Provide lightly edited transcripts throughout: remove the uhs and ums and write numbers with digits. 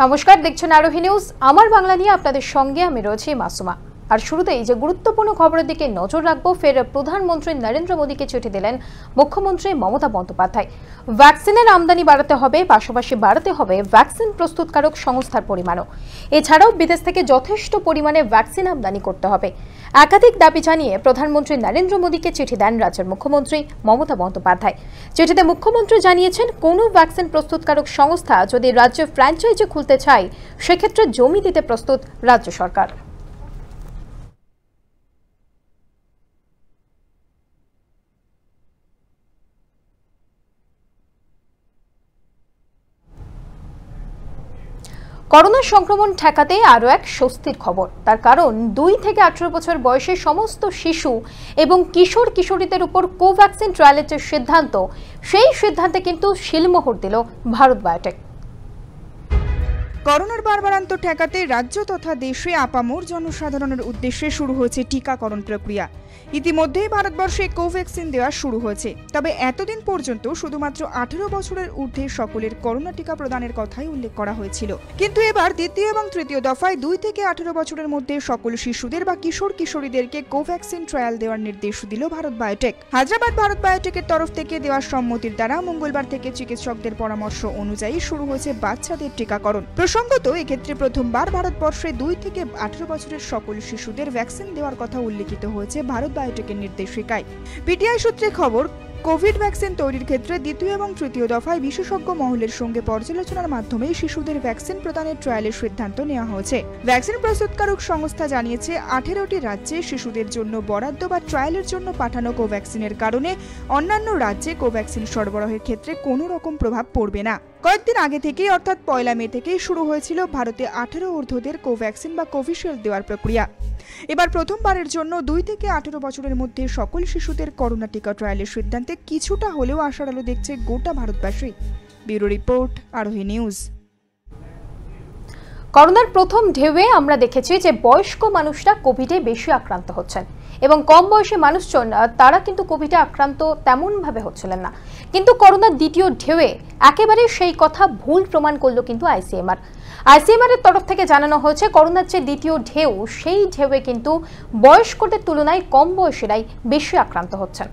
নমস্কার, দেখছেন আরোহী নিউজ। আমার বাংলা নিয়ে আপনাদের সঙ্গে আমি রয়েছি মাসুমা। আর শুরুতেই যে গুরুত্বপূর্ণ খবরের দিকে নজর রাখবো। ফের প্রধানমন্ত্রী নরেন্দ্র মোদীকে চিঠি দিলেন মুখ্যমন্ত্রী মমতা বন্দ্যোপাধ্যায়। ভ্যাকসিনের আমদানি বাড়াতে হবে, পাশাপাশি বাড়াতে হবে ভ্যাকসিন প্রস্তুতকারক সংস্থার পরিমাণও। এছাড়াও বিদেশ থেকে যথেষ্ট পরিমাণে ভ্যাকসিন আমদানি করতে হবে। একাধিক দাবি জানিয়ে প্রধানমন্ত্রী নরেন্দ্র মোদীকে চিঠি দেন রাজ্যের মুখ্যমন্ত্রী মমতা বন্দ্যোপাধ্যায়। চিঠিতে মুখ্যমন্ত্রী জানিয়েছেন, কোনো ভ্যাকসিন প্রস্তুতকারক সংস্থা যদি রাজ্যে ফ্র্যাঞ্চাইজি খুলতে চায়, সেক্ষেত্রে জমি দিতে প্রস্তুত রাজ্য সরকার। করোনা সংক্রমণ ঠেকাতে আরও এক স্বস্তির খবর। তার কারণ 2 থেকে 18 বছর বয়সী সমস্ত শিশু এবং কিশোর কিশোরীদের উপর কোভ্যাক্সিন ট্রায়ালের যে সিদ্ধান্ত, সেই সিদ্ধান্তে কিন্তু শিলমোহর দিল ভারত বায়োটেক। করোনার বাড়বাড়ন্ত ঠেকাতে রাজ্য তথা দেশে আপামর জনসাধারণের উদ্দেশ্যে শুরু হয়েছে টিকাকরণ প্রক্রিয়া। ইতিমধ্যেই ভারতবর্ষে কোভ্যাক্সিন দেওয়া শুরু হয়েছে। তবে এতদিন পর্যন্ত শুধুমাত্র 18 বছরের ঊর্ধ্বে সকলের করোনা টিকা প্রদানের কথাই উল্লেখ করা হয়েছিল। কিন্তু এবার দ্বিতীয় এবং তৃতীয় দফায় 2 থেকে 18 বছরের মধ্যে সকল শিশুদের বা কিশোর কিশোরীদেরকে কোভ্যাক্সিন ট্রায়াল দেওয়ার নির্দেশ দিল ভারত বায়োটেক। হায়দ্রাবাদ ভারত বায়োটেকের তরফ থেকে দেওয়া সম্মতির দ্বারা মঙ্গলবার থেকে চিকিৎসকদের পরামর্শ অনুযায়ী শুরু হয়েছে বাচ্চাদের টিকাকরণ। প্রসঙ্গত, এক্ষেত্রে প্রথমবার ভারতবর্ষে 2 থেকে 18 বছরের সকল শিশুদের ভ্যাকসিন দেওয়ার কথা উল্লেখিত হয়েছে ভারত বায়োটেকের নির্দেশিকায়। পিটিআই সূত্রে খবর, কোভিড ভ্যাকসিন তৈরির ক্ষেত্রে দ্বিতীয় এবং তৃতীয় দফায় বিশেষজ্ঞ মহলের সঙ্গে পর্যালোচনার মাধ্যমে শিশুদের ভ্যাকসিন প্রদানের ট্রায়ালের সিদ্ধান্ত নেওয়া হয়েছে। ভ্যাকসিন প্রস্তুতকারক সংস্থা জানিয়েছে, 18টি রাজ্যে শিশুদের জন্য বরাদ্দ বা ট্রায়ালের জন্য পাঠানো কোভ্যাক্সিনের কারণে অন্যান্য রাজ্যে কোভ্যাক্সিন সরবরাহের ক্ষেত্রে কোনো রকম প্রভাব পড়বে না। কয়েকদিন আগে থেকেই অর্থাৎ 1 মে থেকেই শুরু হয়েছিল ভারতে 18 ঊর্ধ্বদের কোভ্যাক্সিন বা কোভিশিল্ড দেওয়ার প্রক্রিয়া। এবার প্রথমবারের জন্য 2 থেকে 18 বছরের মধ্যে সকল শিশুদের করোনা টিকা ট্রায়ালের সিদ্ধান্তে কিছুটা হলেও আশার আলো দেখছে গোটা ভারতবাসী। ব্যুরো রিপোর্ট, আরোহী নিউজ। করোনার প্রথম ঢেউয়ে আমরা দেখেছি যে বয়স্ক মানুষরা কোভিডে বেশি আক্রান্ত হচ্ছেন এবং কম বয়সী মানুষজন তারা কিন্তু কোভিডে আক্রান্ত তেমনভাবে হচ্ছিলেন না। কিন্তু করোনার দ্বিতীয় ঢেউয়ে একেবারে সেই কথা ভুল প্রমাণ করলো কিন্তু আইসিএমআর এর তরফ থেকে জানানো হয়েছে, করোনার যে দ্বিতীয় ঢেউ, সেই ঢেউয়ে কিন্তু বয়স্কদের তুলনায় কম বয়সীরাই বেশি আক্রান্ত হচ্ছেন।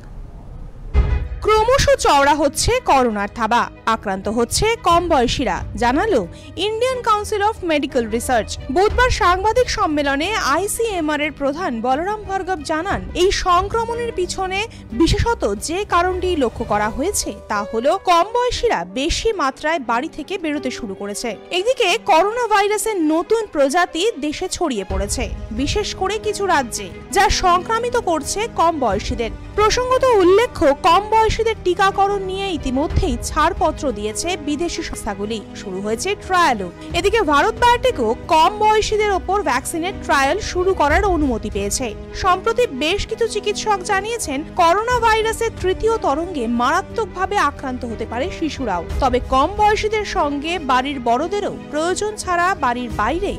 ক্রমশ চওড়া হচ্ছে করোনার থাবা, আক্রান্ত হচ্ছে কম বয়সীরা, জানালো Indian council of medical research. বুধবার সাংবাদিক সম্মেলনে আইসিএমআর এর প্রধান বলরাম ভার্গব জানান, এই সংক্রমণের পিছনে বিশেষত যে কারণটি লক্ষ্য করা হয়েছে তা হলো কম বয়সীরা বেশি মাত্রায় বাড়ি থেকে বেরোতে শুরু করেছে। এদিকে করোনা ভাইরাসের নতুন প্রজাতি দেশে ছড়িয়ে পড়েছে, বিশেষ করে কিছু রাজ্যে, যা সংক্রামিত করছে কম বয়সীদের। প্রসঙ্গত উল্লেখ্য, কম বয়সীদের টিকাকরণ নিয়ে ইতিমধ্যেই ছাড়পত্র দিয়েছে বিদেশি সংস্থাগুলি, শুরু হয়েছে ট্রায়ালও। এদিকে ভারত বায়োটেকও কম বয়সীদের ওপর ভ্যাকসিনের ট্রায়াল শুরু করার অনুমতি পেয়েছে। সম্প্রতি বেশ কিছু চিকিৎসক জানিয়েছেন, করোনা ভাইরাসের তৃতীয় তরঙ্গে মারাত্মকভাবে আক্রান্ত হতে পারে শিশুরাও। তবে কম বয়সীদের সঙ্গে বাড়ির বড়দেরও প্রয়োজন ছাড়া বাড়ির বাইরে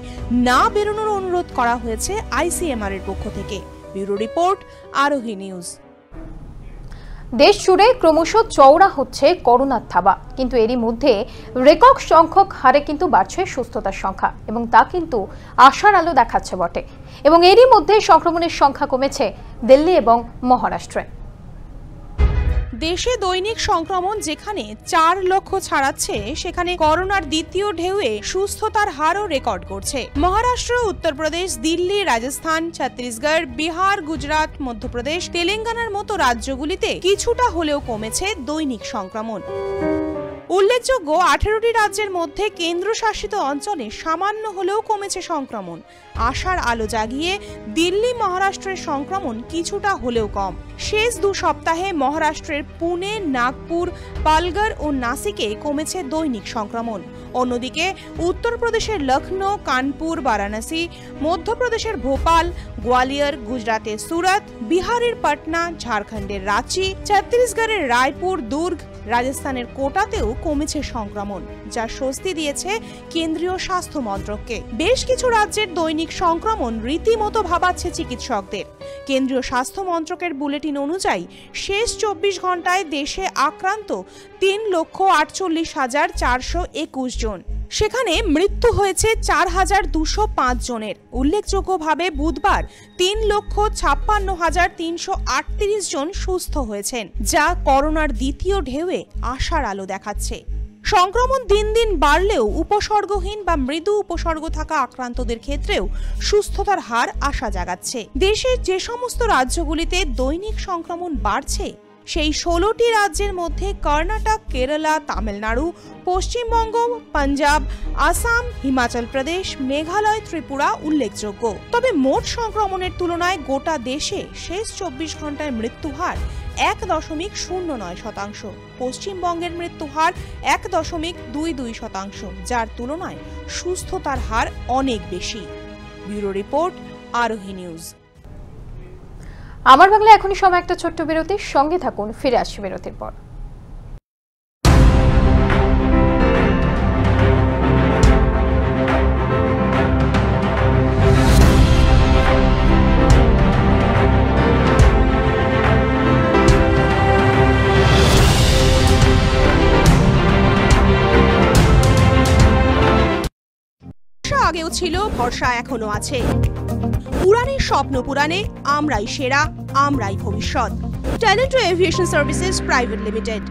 না বেরোনোর অনুরোধ করা হয়েছে আইসিএমআর এর পক্ষ থেকে। ব্যুরো রিপোর্ট, আরোহী নিউজ। দেশ জুড়ে ক্রমশ চওড়া হচ্ছে করোনার থাবা, কিন্তু এরই মধ্যে রেকর্ড সংখ্যক হারে কিন্তু বাড়ছে সুস্থতার সংখ্যা, এবং তা কিন্তু আশার আলো দেখাচ্ছে বটে। এবং এরই মধ্যে সংক্রমণের সংখ্যা কমেছে দিল্লি এবং মহারাষ্ট্রে। দেশে দৈনিক সংক্রমণ যেখানে 4 লক্ষ ছাড়াচ্ছে, সেখানে করোনার দ্বিতীয় ঢেউয়ে সুস্থতার হারও রেকর্ড করছে। মহারাষ্ট্র, উত্তরপ্রদেশ, দিল্লি, রাজস্থান, ছত্তিশগড়, বিহার, গুজরাট, মধ্যপ্রদেশ, তেলেঙ্গানার মতো রাজ্যগুলিতে কিছুটা হলেও কমেছে দৈনিক সংক্রমণ। উল্লেখযোগ্য, 18টি রাজ্যের মধ্যে কেন্দ্রশাসিত অঞ্চলে সামান্য হলেও কমেছে সংক্রমণ। আশার আলো জাগিয়ে দিল্লি, মহারাষ্ট্রের সংক্রমণ কিছুটা হলেও কম। শেষ 2 সপ্তাহে মহারাষ্ট্রের পুনে, নাগপুর, পালঘর ও নাসিকে কমেছে দৈনিক সংক্রমণ। অন্যদিকে উত্তরপ্রদেশের লখনৌ, কানপুর, বারাণসী, মধ্যপ্রদেশের ভোপাল, গোয়ালিয়র, গুজরাটের সুরত, বিহারের পাটনা, ঝাড়খণ্ডের রাঁচি, ছত্তিশগড়ের রায়পুর, দুর্গ, রাজস্থানের কোটাতেও কমেছে সংক্রমণ, যা স্বস্তি দিয়েছে কেন্দ্রীয় স্বাস্থ্য মন্ত্রককে। বেশ কিছু রাজ্যের দৈনিক সংক্রমণ রীতিমতো ভাবাচ্ছে চিকিৎসকদের। কেন্দ্রীয় স্বাস্থ্য মন্ত্রকের বুলেটিন অনুযায়ী শেষ 24 ঘন্টায় দেশে আক্রান্ত 3,48,421 জন। সেখানে মৃত্যু হয়েছে 4,205 জনের। উল্লেখযোগ্যভাবে বুধবার 3,56,338 জন সুস্থ হয়েছেন, যা করোনার দ্বিতীয় ঢেউয়ে আশার আলো দেখাচ্ছে। সংক্রমণ দিন দিন বাড়লেও উপসর্গহীন বা মৃদু উপসর্গ থাকা আক্রান্তদের ক্ষেত্রেও সুস্থতার হার আশা জাগাচ্ছে। দেশের যে সমস্ত রাজ্যগুলিতে দৈনিক সংক্রমণ বাড়ছে সেই 16টি রাজ্যের মধ্যে কর্ণাটক, কেরালা, তামিলনাড়ু, পশ্চিমবঙ্গ, পাঞ্জাব, আসাম, হিমাচল প্রদেশ, মেঘালয়, ত্রিপুরা উল্লেখযোগ্য। তবে মোট সংক্রমণের তুলনায় গোটা দেশে শেষ 24 ঘন্টার মৃত্যুহার 1.09%। পশ্চিমবঙ্গের মৃত্যুহার 1.22%, যার তুলনায় সুস্থতার হার অনেক বেশি। ব্যুরো রিপোর্ট, আরোহী নিউজ। আমার বাংলা এখনই সময় একটা ছোট্ট বিরতির সঙ্গে থাকুন, ফিরে আসছি বিরতির পর। আগেও ছিল, ভরসা এখনো আছে। উড়ানের স্বপ্ন পুরানে আমরাই সেরা, আমরাই ভবিষ্যৎ। Talento aviation services private limited.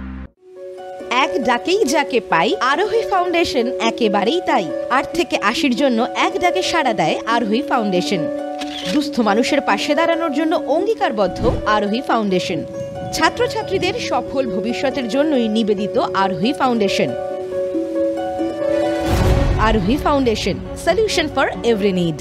এক ডাকেই যাকে পাই, আরোহী ফাউন্ডেশন একেবারেই তাই। 8 থেকে 80-র জন্য এক ডাকে সাড়া দেয় আরোহী ফাউন্ডেশন। দুস্থ মানুষের পাশে দাঁড়ানোর জন্য অঙ্গীকারবদ্ধ আরোহী ফাউন্ডেশন। ছাত্রছাত্রীদের সফল ভবিষ্যতের জন্যই নিবেদিত আরোহী foundation. Arohi Foundation, solution for every need.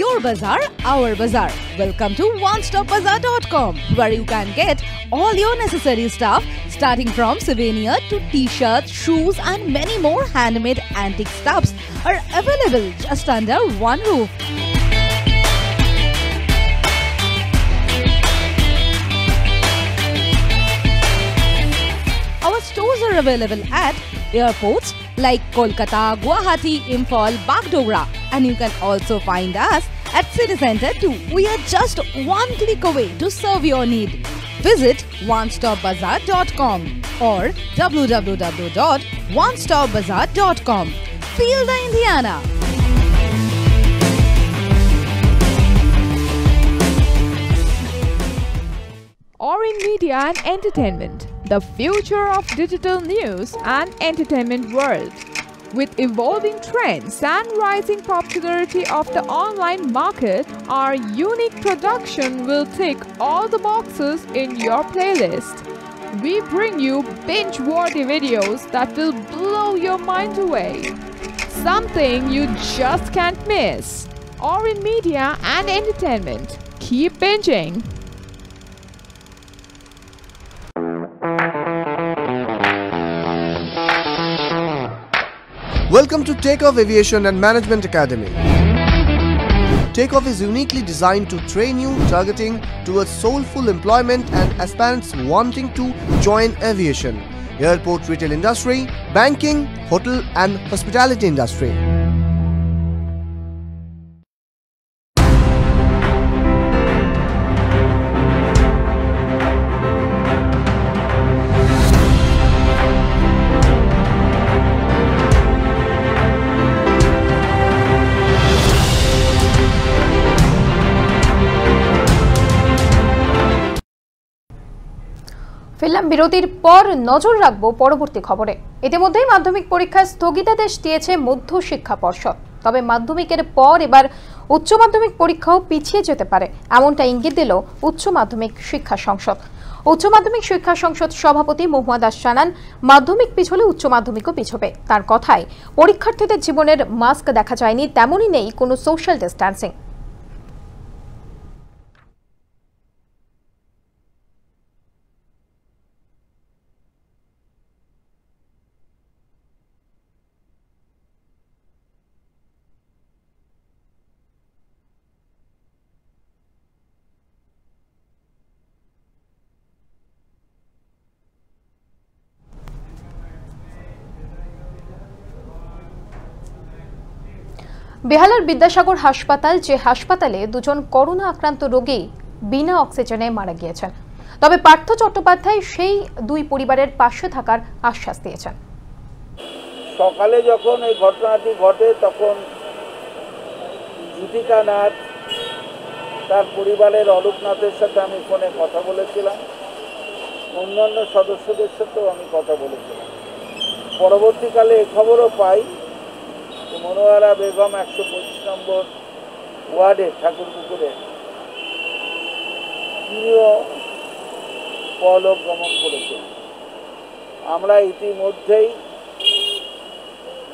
Your bazaar, our bazaar. Welcome to onestopbazaar.com, where you can get all your necessary stuff, starting from souvenir to t-shirts, shoes, and many more handmade antique stuffs are available just under one roof. Our stores are available at airports like Kolkata, Guwahati, Imphal, Bagdogra, and you can also find us at City Center too. We are just one click away to serve your need. Visit onestopbazaar.com or www.onestopbazaar.com. Feel the Indiana. Orin Media and Entertainment, the future of digital news and entertainment world. With evolving trends and rising popularity of the online market, our unique production will tick all the boxes in your playlist. We bring you binge-worthy videos that will blow your mind away. Something you just can't miss. Orin Media and Entertainment. Keep binging. Welcome to Takeoff Aviation and Management Academy. Takeoff is uniquely designed to train you targeting towards soulful employment and aspirants wanting to join aviation, airport retail industry, banking, hotel and hospitality industry. ফিরলাম বিরতির পর, নজর রাখবো পরবর্তী খবরে। ইতিমধ্যেই মাধ্যমিক পরীক্ষায় স্থগিতাদেশ দিয়েছে মধ্য শিক্ষা পর্ষদ। তবে মাধ্যমিকের পর এবার উচ্চ মাধ্যমিক পরীক্ষাও পিছিয়ে যেতে পারে, এমনটা ইঙ্গিত দিল উচ্চ মাধ্যমিক শিক্ষা সংসদ। উচ্চ মাধ্যমিক শিক্ষা সংসদ সভাপতি মহুয়া দাস জানান, মাধ্যমিক পিছলে উচ্চ মাধ্যমিকও পিছবে। তার কথায়, পরীক্ষার্থীদের জীবনের মাস্ক দেখা যায়নি, তেমনই নেই কোনো সোশ্যাল ডিস্ট্যান্সিং। বেহালার বিদ্যাসাগর হাসপাতাল, যে হাসপাতালে দুজন করোনা আক্রান্ত রোগী বিনা অক্সিজেনে মারা গিয়েছেন। তবে পার্থ চট্টোপাধ্যায় সেই দুই পরিবারের পাশে থাকার আশ্বাস দিয়েছেন। সকালে যখন এই ঘটনাটি ঘটে তখন জ্যোতিকা নাথ তার পরিবারের অলোকনাথের সাথে আমি ফোনে কথা বলেছিলাম, অন্যান্য সদস্যদের সাথেও আমি কথা বলেছিলাম। পরবর্তীকালে এ খবরও পাই যে মনোয়ারা বেগম 125 নম্বর ওয়ার্ডে ঠাকুরপুকুরে তিনিও পরলোক গমন করেছেন। আমরা ইতিমধ্যেই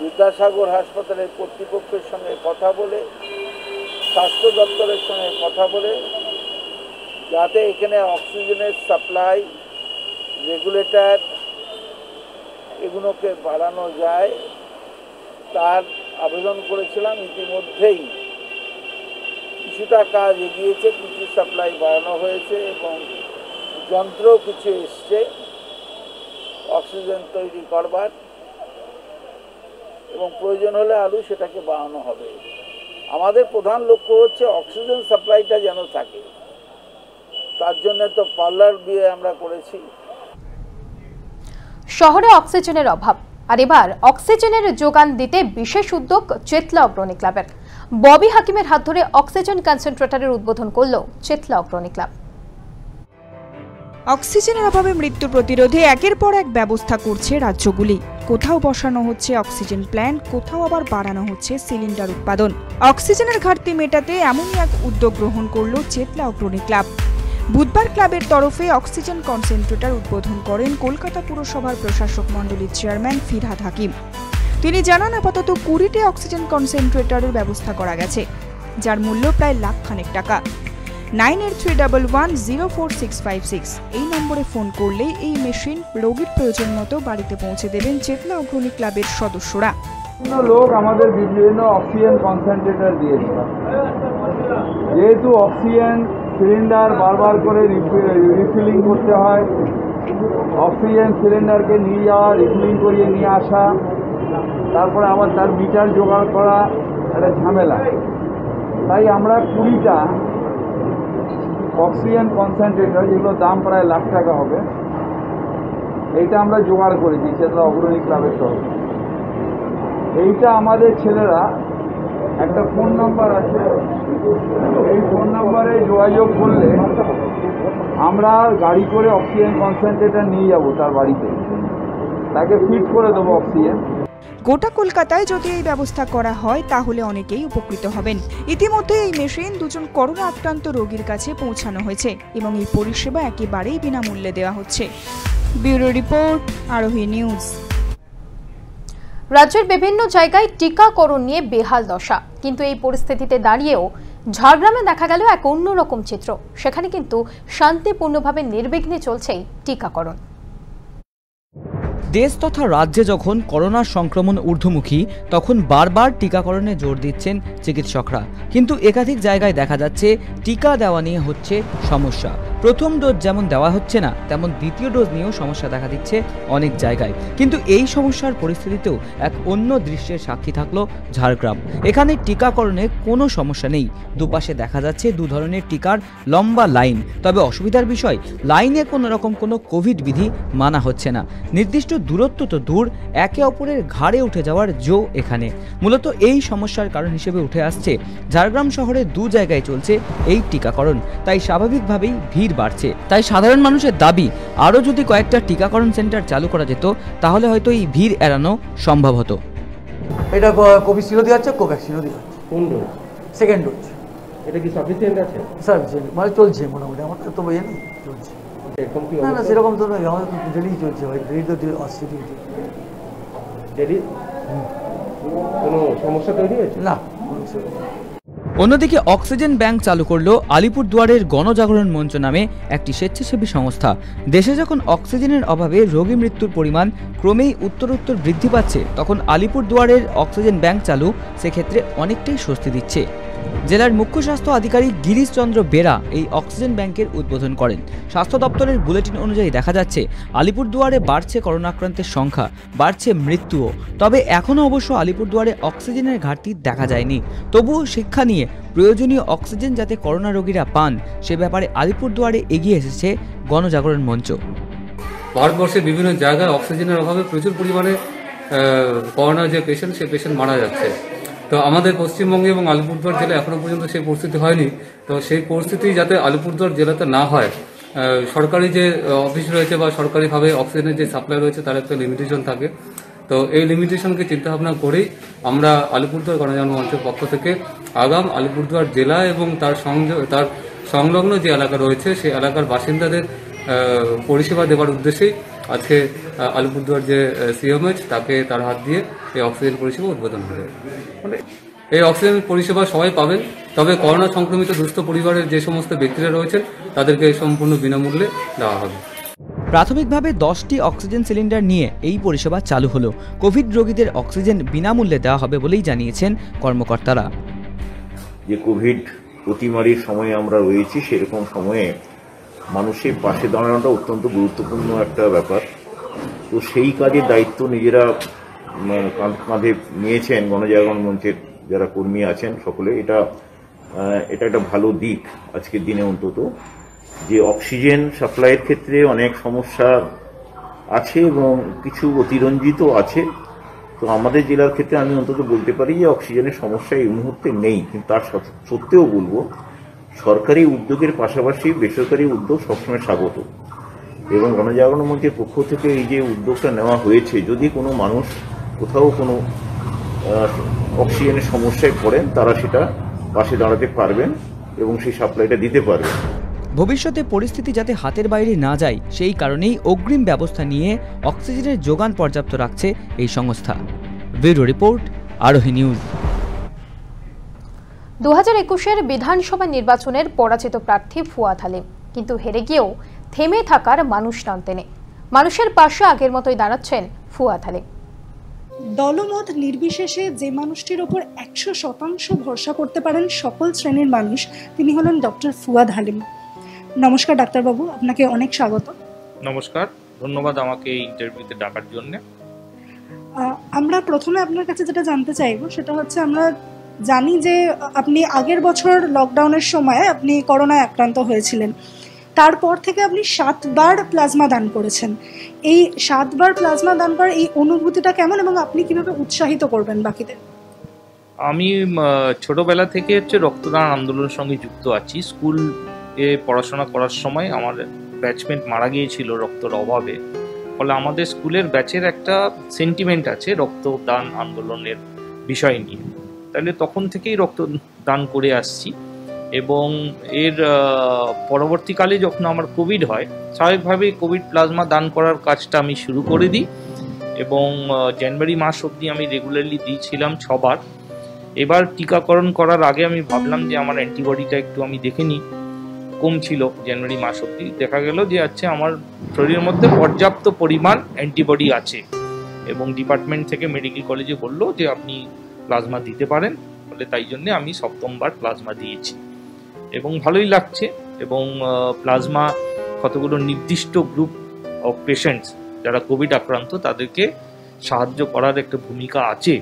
বিদ্যাসাগর হাসপাতালের কর্তৃপক্ষের সঙ্গে কথা বলে, স্বাস্থ্য দপ্তরের সঙ্গে কথা বলে, যাতে এখানে অক্সিজেনের সাপ্লাই, রেগুলেটর এগুলোকে বাড়ানো যায় তার আবেদন করেছিলাম। ইতিমধ্যেই কিছুটা কাজ এগিয়েছে, কিছু সাপ্লাই বাড়ানো হয়েছে এবং যন্ত্র কিছু এসছে অক্সিজেন তৈরি করবার, এবং প্রয়োজন হলে আরও সেটাকে বাড়ানো হবে। আমাদের প্রধান লক্ষ্য হচ্ছে অক্সিজেন সাপ্লাইটা যেন থাকে, তার জন্য তো পার্লার বিয়ে আমরা করেছি। শহরে অক্সিজেনের অভাব, আর এবার অক্সিজেনের যোগান দিতে বিশেষ উদ্যোগ চেতলা অগ্রণী ক্লাবের। ববি হাকিমের হাত ধরে অক্সিজেন কনসেন্ট্রেটরের উদ্বোধন করল চেতলা অগ্রণী ক্লাব। অক্সিজেনের অভাবে মৃত্যু প্রতিরোধে একের পর এক ব্যবস্থা করছে রাজ্যগুলি। কোথাও বসানো হচ্ছে অক্সিজেন প্ল্যান্ট, কোথাও আবার বাড়ানো হচ্ছে সিলিন্ডার উৎপাদন। অক্সিজেনের ঘাটতি মেটাতে এমনই এক উদ্যোগ গ্রহণ করল চেতলা অগ্রণী ক্লাব। বুধবার ক্লাবের তরফে অক্সিজেন কনসেন্ট্রেটর উদ্বোধন করেন কলকাতা পুরসভার প্রশাসক মণ্ডলীর চেয়ারম্যান ফিরহাদ হাকিম। তিনি জানান, আপাতত 20টি অক্সিজেন কনসেন্ট্রেটরের ব্যবস্থা করা গেছে, যার মূল্য প্রায় লাখখানেক টাকা। 9831104656 এই নম্বরে ফোন করলেই এই মেশিন রোগীর প্রয়োজন মতো বাড়িতে পৌঁছে দেবেন চেতলা অগ্রণী ক্লাবের সদস্যরা। লোক আমাদের বিভিন্ন অক্সিজেন কনসেন্ট্রেটর দিয়েছে। যেহেতু অক্সিজেন সিলিন্ডার বারবার করে রিফিলিং করতে হয়, অক্সিজেন সিলিন্ডারকে নিয়ে যাওয়া, রিফিলিং করিয়ে নিয়ে আসা, তারপরে আবার তার মিটার জোগাড় করা একটা ঝামেলা। তাই আমরা 20টা অক্সিজেন কনসেন্ট্রেটর, যেগুলো দাম প্রায় লাখ টাকা হবে, এইটা আমরা জোগাড় করেছি চেতলা অগ্রণী ক্লাবের তরফে। এইটা আমাদের ছেলেরা, একটা ফোন নাম্বার আছে, এই ফোন নাম্বারে যোগাযোগ করলে আমরা গাড়ি করে অক্সিজেন কনসেন্ট্রেটর নিয়ে যাব তার বাড়িতে, তাকে ফিট করে দেবো অক্সিজেন। গোটা কলকাতায় যদি এই ব্যবস্থা করা হয় তাহলে অনেকেই উপকৃত হবেন। ইতিমধ্যে এই মেশিন 2জন করোনা আক্রান্ত রোগীর কাছে পৌঁছানো হয়েছে এবং এই পরিষেবা একেবারেই বিনামূল্যে দেওয়া হচ্ছে। ব্যুরো রিপোর্ট, আরোহী নিউজ। রাজ্যের বিভিন্ন জায়গায় টিকাকরণ নিয়ে বেহাল দশা, কিন্তু এই পরিস্থিতিতে দাঁড়িয়েও ঝাড়গ্রামে দেখা গেল এক অন্যরকম চিত্র। সেখানে কিন্তু শান্তিপূর্ণভাবে নির্বিঘ্নে চলছে টিকাকরণ। দেশ তথা রাজ্যে যখন করোনার সংক্রমণ ঊর্ধ্বমুখী, তখন বারবার টিকাকরণে জোর দিচ্ছেন চিকিৎসকরা, কিন্তু একাধিক জায়গায় দেখা যাচ্ছে টিকা দেওয়া নিয়ে হচ্ছে সমস্যা। প্রথম ডোজ যেমন দেওয়া হচ্ছে না, তেমন দ্বিতীয় ডোজ নিয়েও সমস্যা দেখা দিচ্ছে অনেক জায়গায়। কিন্তু এই সমস্যার পরিস্থিতিতেও এক অন্য দৃশ্যের সাক্ষী থাকলো ঝাড়গ্রাম। এখানে টিকাকরণে কোনো সমস্যা নেই, দুপাশে দেখা যাচ্ছে 2 ধরনের টিকার লম্বা লাইন। তবে অসুবিধার বিষয়, লাইনে কোনো রকম কোনো কোভিড বিধি মানা হচ্ছে না। নির্দিষ্ট দূরত্ব তো দূর, একে অপরের ঘাড়ে উঠে যাওয়ার জো এখানে। মূলত এই সমস্যার কারণ হিসেবে উঠে আসছে ঝাড়গ্রাম শহরে 2 জায়গায় চলছে এই টিকাকরণ, তাই স্বাভাবিকভাবেই ভিড় বাড়ছে। তাই সাধারণ মানুষের দাবি, আরও যদি কয়েকটা টিকাকরণ সেন্টার চালু করা যেত তাহলে হয়তো এই ভিড় এড়ানো সম্ভব হতো। এটা কোভিশিল্ডও দেওয়া হচ্ছে, কোভ্যাক্সিনও দেওয়া হচ্ছে। কোন ডোজ? Second dose. এটা কি সাফিসিয়েন্ট আছে? সাফিসিয়েন্ট মানে চলছে মোটামুটি, আমার তো ইয়ে নেই, চলছে। না না সেরকম তো নয়, আমাদের ডেলি চলছে ভাই, ডেলি তো আসছে। ডেলি কোনো সমস্যা তৈরি হয়েছে না? অন্যদিকে অক্সিজেন ব্যাংক চালু করলো আলিপুরদুয়ারের গণজাগরণ মঞ্চ নামে একটি স্বেচ্ছাসেবী সংস্থা। দেশে যখন অক্সিজেনের অভাবে রোগী মৃত্যুর পরিমাণ ক্রমেই উত্তরোত্তর বৃদ্ধি পাচ্ছে, তখন আলিপুরদুয়ারের অক্সিজেন ব্যাংক চালু সেক্ষেত্রে অনেকটাই স্বস্তি দিচ্ছে। জেলার মুখ্য স্বাস্থ্য আধিকারিক গিরিশ চন্দ্র বেরা এই অক্সিজেন ব্যাংকের উদ্বোধন করেন। স্বাস্থ্য দপ্তরের বুলেটিন অনুযায়ী দেখা যাচ্ছে আলিপুরদুয়ারে বাড়ছে করোনা আক্রান্তের সংখ্যা, বাড়ছে মৃত্যুও। তবে এখনও অবশ্য আলিপুরদুয়ারে অক্সিজেনের ঘাটতি দেখা যায়নি। তবুও শিক্ষা নিয়ে প্রয়োজনীয় অক্সিজেন যাতে করোনা রোগীরা পান, সে ব্যাপারে আলিপুরদুয়ারে এগিয়ে এসেছে গণজাগরণ মঞ্চ। ভারতবর্ষের বিভিন্ন জায়গায় অক্সিজেনের অভাবে প্রচুর পরিমাণে করোনার যে পেশেন্ট সেই পেশেন্ট মারা যাচ্ছে। তো আমাদের পশ্চিমবঙ্গে এবং আলিপুরদুয়ার জেলায় এখনো পর্যন্ত সেই পরিস্থিতি হয়নি। তো সেই পরিস্থিতি যাতে আলিপুরদুয়ার জেলাতে না হয়, সরকারি যে অফিস রয়েছে বা সরকারিভাবে অক্সিজেনের যে সাপ্লাই রয়েছে তার একটা লিমিটেশন থাকে। তো এই লিমিটেশনকে চিন্তাভাবনা করেই আমরা আলিপুরদুয়ার গণজাগরণ মঞ্চের পক্ষ থেকে আগাম আলিপুরদুয়ার জেলা এবং তার সংলগ্ন যে এলাকা রয়েছে সেই এলাকার বাসিন্দাদের পরিষেবা দেওয়ার উদ্দেশ্যেই আজকে আলিপুরদুয়ার যে সিএমএইচ তাকে তার হাত দিয়ে এই অক্সিজেন পরিষেবা উদ্বোধন হবে। মানে এই অক্সিজেন পরিষেবা সবাই পাবেন, তবে করোনা সংক্রমিত দুস্থ পরিবারের যে সমস্ত ব্যক্তিরা রয়েছেন তাদেরকে সম্পূর্ণ বিনামূল্যে দেওয়া হবে। প্রাথমিকভাবে 10টি অক্সিজেন সিলিন্ডার নিয়ে এই পরিষেবা চালু হলো। কোভিড রোগীদের অক্সিজেন বিনামূল্যে দেওয়া হবে বলেই জানিয়েছেন কর্মকর্তারা। যে কোভিড অতিমারির সময়ে আমরা রয়েছি, সেরকম সময়ে মানুষের পাশে দাঁড়ানোটা অত্যন্ত গুরুত্বপূর্ণ একটা ব্যাপার। তো সেই কাজের দায়িত্ব নিজেরা কাঁধে নিয়েছেন গণজাগরণ মঞ্চের যারা কর্মী আছেন সকলে। এটা একটা ভালো দিক আজকের দিনে, অন্তত যে অক্সিজেন সাপ্লাইয়ের ক্ষেত্রে অনেক সমস্যা আছে এবং কিছু অতিরঞ্জিত আছে। তো আমাদের জেলার ক্ষেত্রে আমি অন্তত বলতে পারি যে অক্সিজেনের সমস্যা এই মুহূর্তে নেই, কিন্তু তার সত্ত্বেও বলবো সরকারি উদ্যোগের পাশাপাশি বেসরকারি উদ্যোগ সবসময় স্বাগত। এবং গণজাগরণ মঞ্চের পক্ষ থেকে এই যে উদ্যোগটা নেওয়া হয়েছে, যদি কোনো মানুষ কোথাও কোনো অক্সিজেনের সমস্যায় পড়েন তারা সেটা পাশে দাঁড়াতে পারবেন এবং সেই সাপ্লাইটা দিতে পারবেন। ভবিষ্যতে পরিস্থিতি যাতে হাতের বাইরে না যায় সেই কারণেই অগ্রিম ব্যবস্থা নিয়ে অক্সিজেনের যোগান পর্যাপ্ত রাখছে এই সংস্থা। ব্যুরো রিপোর্ট, আরোহী নিউজ। 2021-এর বিধানসভা নির্বাচনের পরাজিত প্রার্থী ফুয়াদ হালিম, কিন্তু হেরে গিয়েও থেমে থাকার মানুষ টানতে নেই। মানুষের পাশে আগের মতোই দাঁড়াচ্ছেন ফুয়াদ হালিম। দলমত নির্বিশেষে যে মানুষটির ওপর 100% ভরসা করতে পারেন সকল শ্রেণীর মানুষ, তিনি হলেন ডক্টর ফুয়াদ হালিম। নমস্কার ডাক্তারবাবু, আপনাকে অনেক স্বাগত। নমস্কার, ধন্যবাদ আমাকে এই ইন্টারভিউতে ডাকার জন্য। আমরা প্রথমে আপনার কাছে যেটা জানতে চাইব সেটা হচ্ছে, আমরা জানি যে আপনি আগের বছর লকডাউনের সময় আপনি করোনায় আক্রান্ত হয়েছিলেন, তারপর থেকে আপনি 7 বার প্লাজমা দান করেছেন। এই 7 বার প্লাজমা দান করার এই অনুভূতিটা কেমন এবং আপনি কিভাবে উৎসাহিত করবেন বাকিদের? আমি ছোটবেলা থেকে রক্তদান আন্দোলনের সঙ্গে যুক্ত আছি। স্কুলে পড়াশোনা করার সময় আমার ব্যাচমেট মারা গিয়েছিল রক্তের অভাবে, ফলে আমাদের স্কুলের ব্যাচের একটা সেন্টিমেন্ট আছে রক্তদান আন্দোলনের বিষয় নিয়ে। তাহলে তখন থেকেই রক্তদান করে আসছি এবং এর পরবর্তীকালে যখন আমার কোভিড হয়, স্বাভাবিকভাবেই কোভিড প্লাজমা দান করার কাজটা আমি শুরু করে দিই এবং জানুয়ারি মাস অবধি আমি রেগুলারলি দিয়েছিলাম 6 বার। এবার টিকাকরণ করার আগে আমি ভাবলাম যে আমার অ্যান্টিবডিটা একটু আমি দেখে নিই, কম ছিল জানুয়ারি মাস অবধি। দেখা গেল যে আমার শরীরের মধ্যে পর্যাপ্ত পরিমাণ অ্যান্টিবডি আছে এবং ডিপার্টমেন্ট থেকে মেডিকেল কলেজে বললো যে আপনি প্লাজমা দিতে পারেন। ফলে তাই জন্যে আমি 7ম বার প্লাজমা দিয়েছি এবং ভালোই লাগছে। এবং প্লাজমা কতগুলো নির্দিষ্ট গ্রুপ অফ পেশেন্টস যারা কোভিড আক্রান্ত তাদেরকে সাহায্য করার একটা ভূমিকা আছে,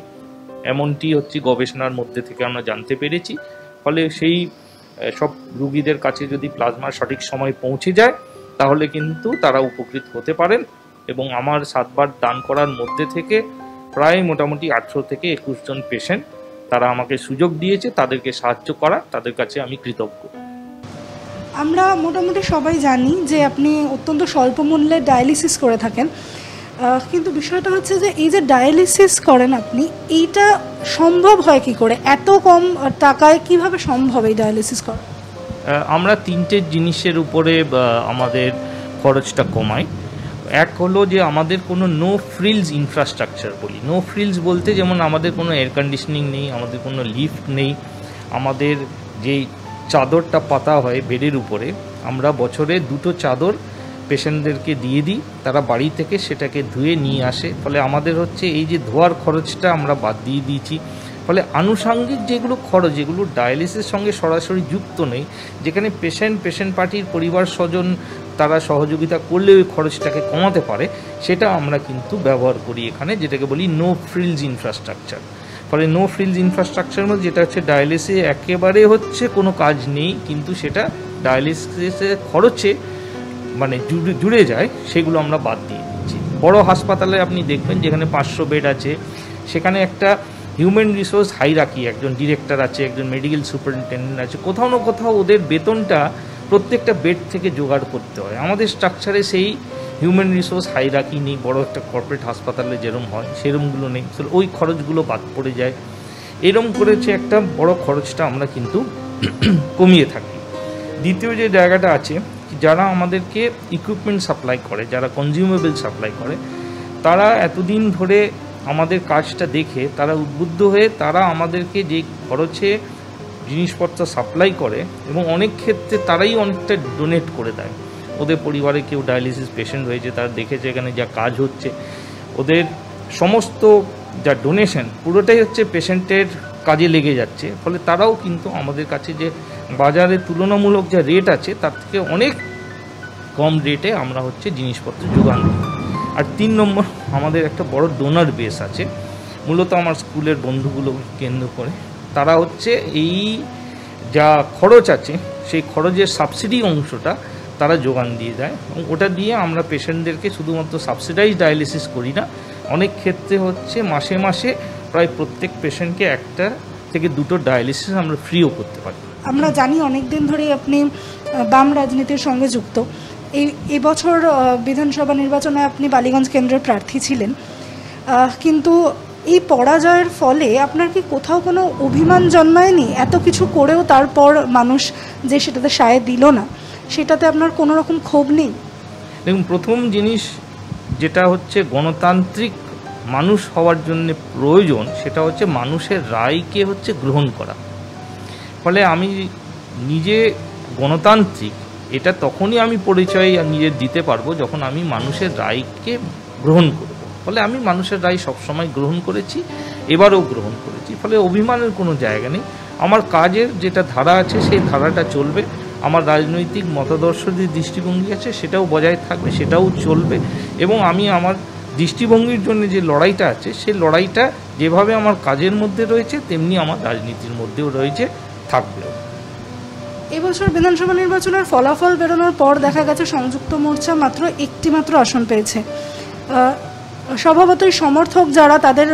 এমনটি গবেষণার মধ্যে থেকে আমরা জানতে পেরেছি। ফলে সেই সব রোগীদের কাছে যদি প্লাজমা সঠিক সময় পৌঁছে যায় তাহলে কিন্তু তারা উপকৃত হতে পারেন। এবং আমার 7 বার দান করার মধ্যে থেকে প্রায় মোটামুটি 18 থেকে 21 জন পেশেন্ট তারা আমাকে সুযোগ দিয়েছে, তাদেরকে সাহায্য করা, তাদের কাছে আমি কৃতজ্ঞ। আমরা মোটামুটি সবাই জানি যে আপনি অত্যন্ত স্বল্প মূল্যে ডায়ালিসিস করে থাকেন, কিন্তু বিষয়টা হচ্ছে যে এই যে ডায়ালিসিস করেন আপনি, এইটা সম্ভব হয় কি করে? এত কম টাকায় কিভাবে সম্ভব এই ডায়ালিসিস করা? আমরা 3টে জিনিসের উপরে আমাদের খরচটা কমাই। এক হলো যে আমাদের কোনো নো ফ্রিলস ইনফ্রাস্ট্রাকচার বলি। নো ফ্রিলস বলতে যেমন আমাদের কোনো এয়ার কন্ডিশনিং নেই, আমাদের কোনো লিফট নেই, আমাদের যেই চাদরটা পাতা হয় বেডের উপরে, আমরা বছরে 2টো চাদর পেশেন্টদেরকে দিয়ে দিই, তারা বাড়ি থেকে সেটাকে ধুয়ে নিয়ে আসে। ফলে আমাদের এই যে ধোয়ার খরচটা আমরা বাদ দিয়ে দিয়েছি। ফলে আনুষঙ্গিক যেগুলো খরচ, যেগুলো ডায়ালিসিসের সঙ্গে সরাসরি যুক্ত নেই, যেখানে পেশেন্ট পার্টির পরিবার স্বজন তারা সহযোগিতা করলে ওই খরচটাকে কমাতে পারে, সেটা আমরা কিন্তু ব্যবহার করি এখানে, যেটাকে বলি নো ফ্রিলস ইনফ্রাস্ট্রাকচার। ফলে নো ফ্রিলস ইনফ্রাস্ট্রাকচারের মধ্যে যেটা ডায়ালিসিসে একেবারে কোনো কাজ নেই, কিন্তু সেটা ডায়ালিসিসের খরচে জুড়ে যায়, সেগুলো আমরা বাদ দিয়ে দিচ্ছি। বড় হাসপাতালে আপনি দেখবেন যেখানে 500 বেড আছে, সেখানে একটা হিউম্যান রিসোর্স হাইরার্কি, একজন ডিরেক্টর আছে, একজন মেডিকেল সুপারিনটেন্ডেন্ট আছে, কোথাও না কোথাও ওদের বেতনটা প্রত্যেকটা বেড থেকে জোগাড় করতে হয়। আমাদের স্ট্রাকচারে সেই হিউম্যান রিসোর্স হাইরার্কি নেই, বড় একটা কর্পোরেট হাসপাতালে যেরকম হয় সেরকমগুলো নেই, ওই খরচগুলো বাদ পড়ে যায়। এরম করেছে একটা বড় খরচটা আমরা কিন্তু কমিয়ে থাকি। দ্বিতীয় যে জায়গাটা আছে, যারা আমাদেরকে ইকুইপমেন্ট সাপ্লাই করে, যারা কনজিউমেবল সাপ্লাই করে, তারা এতদিন ধরে আমাদের কাজটা দেখে তারা উদ্বুদ্ধ হয়ে তারা আমাদেরকে যে খরচে জিনিসপত্র সাপ্লাই করে এবং অনেক ক্ষেত্রে তারাই অনেকটা ডোনেট করে দেয়। ওদের পরিবারে কেউ ডায়ালিসিস পেশেন্ট হয়েছে, তারা দেখেছে এখানে যা কাজ হচ্ছে, ওদের সমস্ত যা ডোনেশন পুরোটাই হচ্ছে পেশেন্টের কাজে লেগে যাচ্ছে। ফলে তারাও কিন্তু আমাদের কাছে যে বাজারে তুলনামূলক যা রেট আছে তার থেকে অনেক কম রেটে আমরা হচ্ছে জিনিসপত্র যোগান দিই। আর 3 নম্বর, আমাদের একটা বড় ডোনার বেস আছে, মূলত আমার স্কুলের বন্ধুগুলোকে কেন্দ্র করে। তারা হচ্ছে এই যা খরচ আছে সেই খরচের সাবসিডি অংশটা তারা যোগান দিয়ে দেয়, এবং ওটা দিয়ে আমরা পেশেন্টদেরকে শুধুমাত্র সাবসিডাইজ ডায়ালিসিস করি না, অনেক ক্ষেত্রে হচ্ছে মাসে মাসে প্রায় প্রত্যেক পেশেন্টকে 1 থেকে 2 ডায়ালিসিস আমরা ফ্রিও করতে পারি। আমরা জানি অনেক দিন ধরেই আপনি বাম রাজনীতির সঙ্গে যুক্ত। এই বছর বিধানসভা নির্বাচনে আপনি বালিগঞ্জ কেন্দ্রের প্রার্থী ছিলেন, কিন্তু এই পরাজয়ের ফলে আপনার কি কোথাও কোনো অভিমান জন্মায়নি? এত কিছু করেও তারপর মানুষ যে সেটাতে সায় দিল না, সেটাতে আপনার কোনো রকম ক্ষোভ নেই? দেখুন, প্রথম জিনিস যেটা হচ্ছে গণতান্ত্রিক মানুষ হওয়ার জন্য প্রয়োজন, সেটা হচ্ছে মানুষের রায়কে হচ্ছে গ্রহণ করা। ফলে আমি নিজে গণতান্ত্রিক এটা তখনই আমি পরিচয় নিজে দিতে পারবো যখন আমি মানুষের রায়কে গ্রহণ করব। ফলে আমি মানুষের রায় সবসময় গ্রহণ করেছি, এবারও গ্রহণ করেছি। ফলে অভিমানের কোনো জায়গা নেই। আমার কাজের যেটা ধারা আছে সেই ধারাটা চলবে, আমার রাজনৈতিক মতাদর্শদের দৃষ্টিভঙ্গি আছে সেটাও বজায় থাকবে, সেটাও চলবে, এবং আমি আমার দৃষ্টিভঙ্গির জন্য যে লড়াইটা আছে সেই লড়াইটা যেভাবে আমার কাজের মধ্যে রয়েছে তেমনি আমার রাজনীতির মধ্যেও রয়েছে, থাকবেও। এবছর বিধানসভা নির্বাচনের ফলাফল বেরোনোর পর দেখা গেছে সংযুক্ত মোর্চা মাত্র 1টি আসন পেয়েছে। স্বভাবতই সমর্থক যারা, তাদের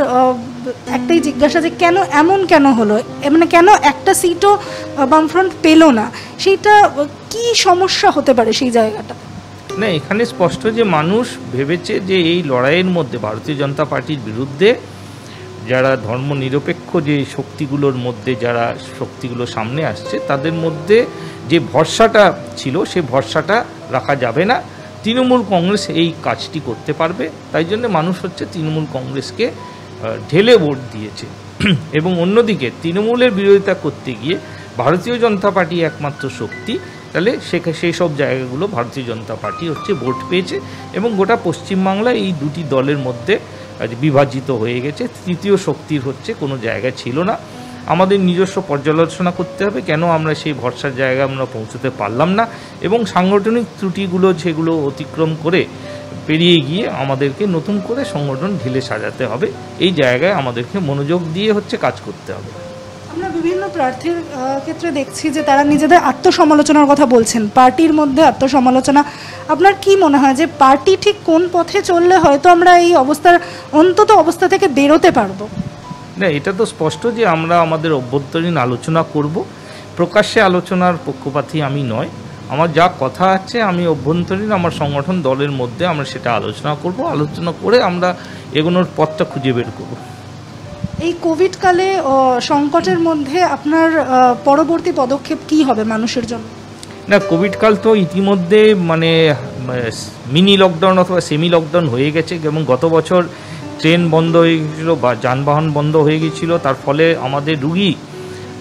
একটাই জিজ্ঞাসা যে কেন হলো, মানে কেন একটা সিটও বামফ্রন্ট পেল না, সেইটা কি সমস্যা হতে পারে সেই জায়গাটা? না, এখানে স্পষ্ট যে মানুষ ভেবেছে যে এই লড়াইয়ের মধ্যে ভারতীয় জনতা পার্টির বিরুদ্ধে যারা ধর্মনিরপেক্ষ যে শক্তিগুলোর মধ্যে যারা শক্তিগুলো সামনে আসছে তাদের মধ্যে যে ভরসাটা ছিল সেই ভরসাটা রাখা যাবে না, তৃণমূল কংগ্রেস এই কাজটি করতে পারবে, তাই জন্য মানুষ হচ্ছে তৃণমূল কংগ্রেসকে ঢেলে ভোট দিয়েছে। এবং অন্যদিকে তৃণমূলের বিরোধিতা করতে গিয়ে ভারতীয় জনতা পার্টি একমাত্র শক্তি, তাহলে সেই সব জায়গাগুলো ভারতীয় জনতা পার্টি হচ্ছে ভোট পেয়েছে, এবং গোটা পশ্চিমবাংলায় এই 2টি দলের মধ্যে বিভাজিত হয়ে গেছে। তৃতীয় শক্তির হচ্ছে কোনো জায়গা ছিল না। আমাদের নিজস্ব পর্যালোচনা করতে হবে কেন আমরা সেই ভরসার জায়গায় আমরা পৌঁছতে পারলাম না, এবং সাংগঠনিক ত্রুটিগুলো সেগুলো অতিক্রম করে পেরিয়ে গিয়ে আমাদেরকে নতুন করে সংগঠন ঢেলে সাজাতে হবে। এই জায়গায় আমাদেরকে মনোযোগ দিয়ে হচ্ছে কাজ করতে হবে। আমরা বিভিন্ন প্রার্থীর ক্ষেত্রে দেখছি যে তারা নিজেদের আত্মসমালোচনার কথা বলছেন, পার্টির মধ্যে আত্মসমালোচনা। আপনার কি মনে হয় যে পার্টি ঠিক কোন পথে চললে হয়তো আমরা এই অবস্থা থেকে বেরোতে পারবো? না, এটা তো স্পষ্ট যে আমরা আমাদের অভ্যন্তরীণ আলোচনা করব। প্রকাশ্যে আলোচনার পক্ষপাতী আমি নয়, আমার যা কথা আছে আমি অভ্যন্তরীণ আমার সংগঠন দলের মধ্যে আমরা সেটা আলোচনা করব, আলোচনা করে আমরা এগোনোর পথটা খুঁজে বের করব। এই কোভিড কালে সংকটের মধ্যে আপনার পরবর্তী পদক্ষেপ কি হবে মানুষের জন্য? না, কোভিড কাল তো ইতিমধ্যে মানে মিনি লকডাউন অথবা সেমি লকডাউন হয়ে গেছে, এবং গত বছর ট্রেন বন্ধ হয়ে গেছিলো বা যানবাহন বন্ধ হয়ে গেছিলো। তার ফলে আমাদের রুগী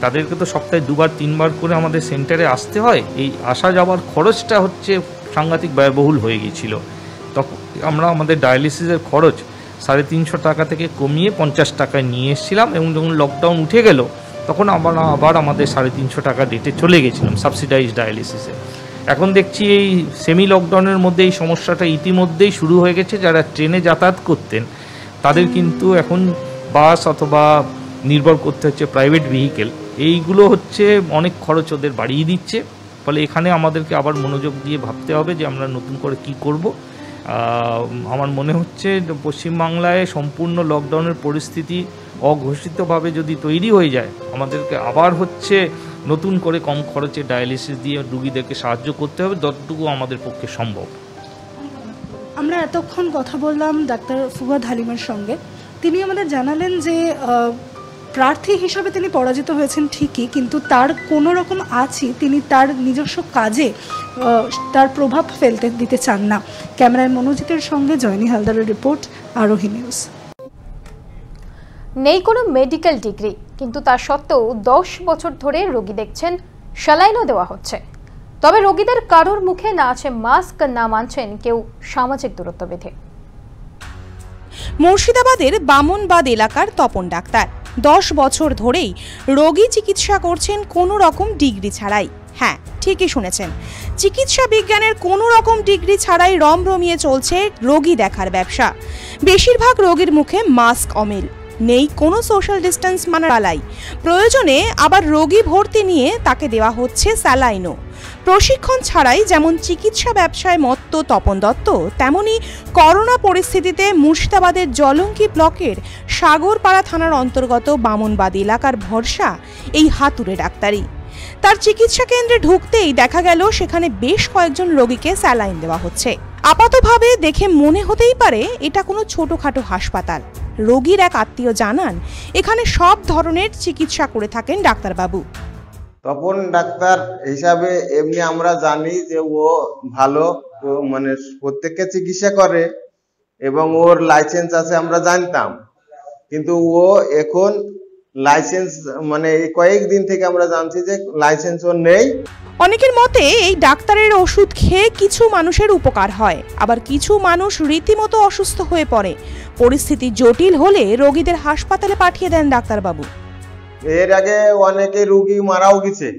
তাদেরকে তো সপ্তাহে 2-3 বার করে আমাদের সেন্টারে আসতে হয়, এই আসা যাওয়ার খরচটা হচ্ছে সাংঘাতিক ব্যয়বহুল হয়ে গিয়েছিল। তখন আমরা আমাদের ডায়ালিসিসের খরচ 350 টাকা থেকে কমিয়ে 50 টাকায় নিয়ে এসেছিলাম, এবং যখন লকডাউন উঠে গেল তখন আবার আমাদের 350 টাকা রেটে চলে গেছিলাম সাবসিডাইজ ডায়ালিসিসে। এখন দেখছি এই সেমি লকডাউনের মধ্যে এই সমস্যাটা ইতিমধ্যেই শুরু হয়ে গেছে। যারা ট্রেনে যাতায়াত করতেন তাদের কিন্তু এখন বাস অথবা নির্ভর করতে হচ্ছে প্রাইভেট ভেহিকেল, এইগুলো হচ্ছে অনেক খরচ ওদের বাড়িয়ে দিচ্ছে। ফলে এখানে আমাদেরকে আবার মনোযোগ দিয়ে ভাবতে হবে যে আমরা নতুন করে কি করব। আমার মনে হচ্ছে পশ্চিমবাংলায় সম্পূর্ণ লকডাউনের পরিস্থিতি অঘোষিতভাবে যদি তৈরি হয়ে যায়, আমাদেরকে আবার হচ্ছে নতুন করে কম খরচে ডায়ালিসিস দিয়ে রুগীদেরকে সাহায্য করতে হবে, যতটুকু আমাদের পক্ষে সম্ভব। আমরা এতক্ষণ কথা বললাম ডাক্তার ফুয়াদ হালিমের সঙ্গে। তিনি আমাদের জানালেন যে প্রার্থী হিসাবে তিনি পরাজিত হয়েছেন ঠিকই, কিন্তু তার কোনো রকম তিনি তার নিজস্ব কাজে তার প্রভাব ফেলতে দিতে চান না। ক্যামেরায় মনোজিতের সঙ্গে জয়নী হালদারের রিপোর্ট, আরোহী নিউজ। নেই কোনো মেডিকেল ডিগ্রি, কিন্তু তা সত্ত্বেও 10 বছর ধরে রোগী দেখছেন, স্যালাইনও দেওয়া হচ্ছে। তবে রোগীদের কারোর মুখে না আছে মাস্ক, না মানছেন কেউ সামাজিক দূরত্ব বেঁধে। মুর্শিদাবাদের বামনবাদ এলাকার তপন ডাক্তার 10 বছর ধরেই রোগী চিকিৎসা করছেন কোনো রকম ডিগ্রি ছাড়াই। হ্যাঁ, ঠিকই শুনেছেন, চিকিৎসা বিজ্ঞানের কোনো রকম ডিগ্রি ছাড়াই রমরমিয়ে চলছে রোগী দেখার ব্যবসা। বেশিরভাগ রোগীর মুখে মাস্ক অমিল, নেই কোনো সোশ্যাল ডিস্টেন্স মানার পালাই। প্রয়োজনে আবার রোগী ভর্তি নিয়ে তাকে দেওয়া হচ্ছে স্যালাইনও। প্রশিক্ষণ ছাড়াই যেমন চিকিৎসা ব্যবসায় মত্ত তপন দত্ত, তেমনি করোনা পরিস্থিতিতে মুর্শিদাবাদের জলঙ্কি ব্লকের সাগরপাড়া থানার অন্তর্গত বামনবাদ এলাকার ভরসা এই হাতুড়ে ডাক্তারি। তার চিকিৎসা কেন্দ্রে ঢুকতেই দেখা গেল সেখানে বেশ কয়েকজন রোগীকে স্যালাইন দেওয়া হচ্ছে। আপাতভাবে দেখে মনে হতেই পারে এটা কোনো ছোটখাটো হাসপাতাল। রোগীর এক আত্মীয় জানান, এখানে সব ধরনের চিকিৎসা করে থাকেন ডাক্তারবাবু। তপন ডাক্তার হিসাবে এমনি আমরা জানি যে ও ভালো, মানে প্রত্যেককে চিকিৎসা করে এবং ওর লাইসেন্স আছে আমরা জানতাম, কিন্তু ও এখন লাইসেন্স মানে কয়েকদিন থেকে আমরা জানছি যে লাইসেন্স ওর নেই। অনেকের মতে এই ডাক্তারের ওষুধ খেয়ে কিছু মানুষের উপকার হয়, আবার কিছু মানুষ রীতিমতো অসুস্থ হয়ে পড়ে। পরিস্থিতি জটিল হলে রোগীদের হাসপাতালে পাঠিয়ে দেন ডাক্তারবাবু। এর আগে অনেকে রোগী মারাও গেছে,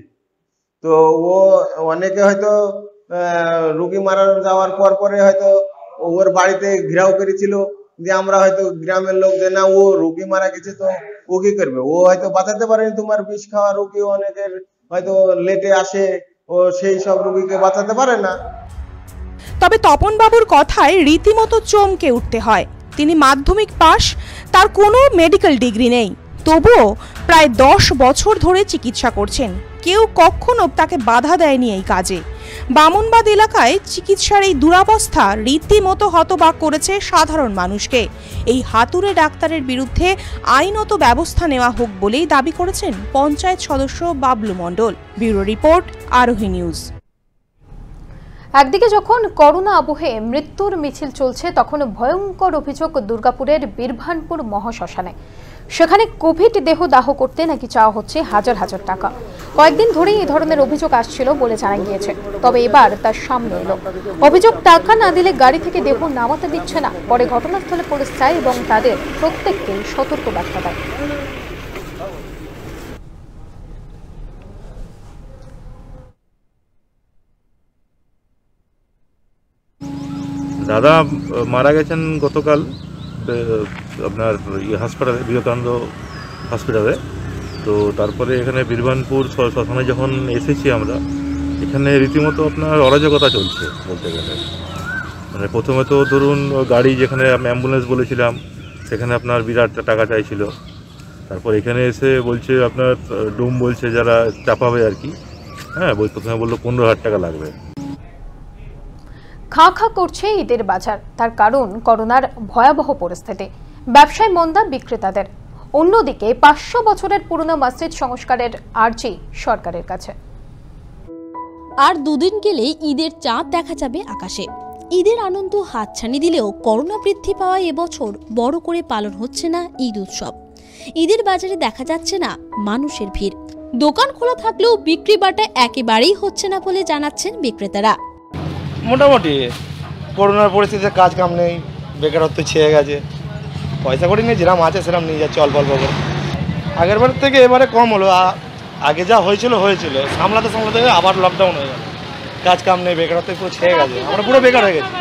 তো ও অনেকে হয়তো রোগী মারা যাওয়ার পরে হয়তো ওর বাড়িতে ঘেরাও করেছিল যে আমরা হয়তো গ্রামের লোক যে না ও রোগী মারা গেছে তো ও কি করবে, ও হয়তো বাঁচাতে পারেনি। তোমার বিষ খাওয়া রোগী অনেকের হয়তো লেটে আসে, ও সেই সব রোগীকে বাঁচাতে পারে না। তবে তপন বাবুর কথায় রীতিমতো চমকে উঠতে হয়। তিনি মাধ্যমিক পাশ, তার কোনো মেডিকেল ডিগ্রি নেই, তবুও প্রায় 10 বছর ধরে চিকিৎসা করছেন। কেউ কখনো তাকে বাধা দেয়নি এই কাজে। বামনবাদ এলাকায় চিকিৎসার এই দুরবস্থা রীতিমতো হতবাক করেছে সাধারণ মানুষকে। এই হাতুড়ে ডাক্তারের বিরুদ্ধে আইনত ব্যবস্থা নেওয়া হোক বলেই দাবি করেছেন পঞ্চায়েত সদস্য বাবলু মণ্ডল। ব্যুরো রিপোর্ট, আরোহী নিউজ। একদিকে যখন করোনা আবহে মৃত্যুর মিছিল চলছে, তখন ভয়ঙ্কর অভিযোগ দুর্গাপুরের বীরভানপুর মহাশ্মশানে। সেখানে কোভিড দেহদাহ করতে নাকি চাওয়া হচ্ছে হাজার হাজার টাকা। কয়েকদিন ধরেই এই ধরনের অভিযোগ আসছিল বলে জানা গিয়েছে, তবে এবার তার সামনে এলো অভিযোগ টাকা না দিলে গাড়ি থেকে দেহ নামাতে দিচ্ছে না। পরে ঘটনাস্থলে পুলিশ যায় এবং তাদের প্রত্যেককেই সতর্ক বার্তা দেয়। দাদা মারা গেছেন গতকাল আপনার হাসপাতালে, বিবেকানন্দ হসপিটালে। তো তারপরে এখানে বীরভানপুর শ্মশানে যখন এসেছি আমরা, এখানে রীতিমতো আপনার অরাজকতা চলছে বলতে গেলে। মানে প্রথমে তো ধরুন গাড়ি যেখানে অ্যাম্বুলেন্স বলেছিলাম সেখানে আপনার বিরাট টাকা চাইছিল। তারপর এখানে এসে বলছে আপনার ডুম বলছে যারা চাপাবে আর কি, হ্যাঁ প্রথমে বললো 15,000 টাকা লাগবে। খা খা করছে ঈদের বাজার, তার কারণ করোনার ভয়াবহ পরিস্থিতি। ব্যবসায় মন্দা বিক্রেতাদের। অন্যদিকে 500 বছরের পুরনো মসজিদ সংস্কারের আর্জি সরকারের কাছে। আর দুদিন গেলেই ঈদের চাঁদ দেখা যাবে আকাশে। ঈদের আনন্দ হাতছানি দিলেও করোনা বৃদ্ধি পাওয়া এবছর বড় করে পালন হচ্ছে না ঈদ উৎসব। ঈদের বাজারে দেখা যাচ্ছে না মানুষের ভিড়। দোকান খোলা থাকলেও বিক্রি বাটা একেবারেই হচ্ছে না বলে জানাচ্ছেন বিক্রেতারা। মোটামুটি করোনার পরিস্থিতিতে কাজ কাম নেই, বেকারত্ব ছেয়ে গেছে, পয়সা করি নেই, যেরকম আছে সেরকম নিয়ে যাচ্ছে অল্প অল্প করে। আগের বার থেকে এবারে কম হলো, আগে যা হয়েছিল সামলাতে আবার লকডাউন হয়ে গেল, কাজ কাম নেই, বেকারত্ব পুরো ছেয়ে গেছে, আমরা পুরো বেকার হয়ে গেছি।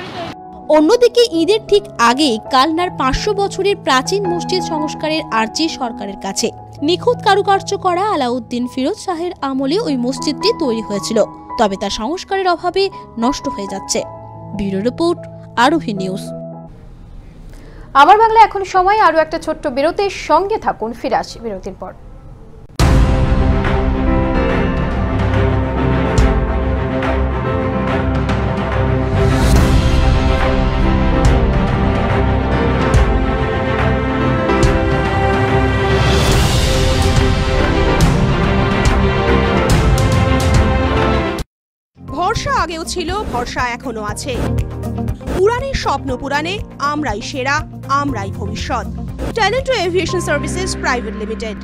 অন্যদিকে ঈদের ঠিক আগে কালনার 500 বছরের প্রাচীন মসজিদ সংস্কারের আর্জি সরকারের কাছে। নিখুঁত কারুকার্য করা আলাউদ্দিন ফিরোজ শাহের আমলে ওই মসজিদটি তৈরি হয়েছিল, তবে তা সংস্কারের অভাবে নষ্ট হয়ে যাচ্ছে। ব্যুরো রিপোর্ট, আরোহী নিউজ। আমার বাংলা এখন সময় আরো একটা ছোট্ট বিরতির সঙ্গে থাকুন, ফিরে আসি বিরতির পর। ভরসা আগেও ছিল, ভরসা এখনো আছে। উড়ানের স্বপ্ন পুরানে আমরাই সেরা, আমরাই ভবিষ্যৎ। Talento aviation services private limited.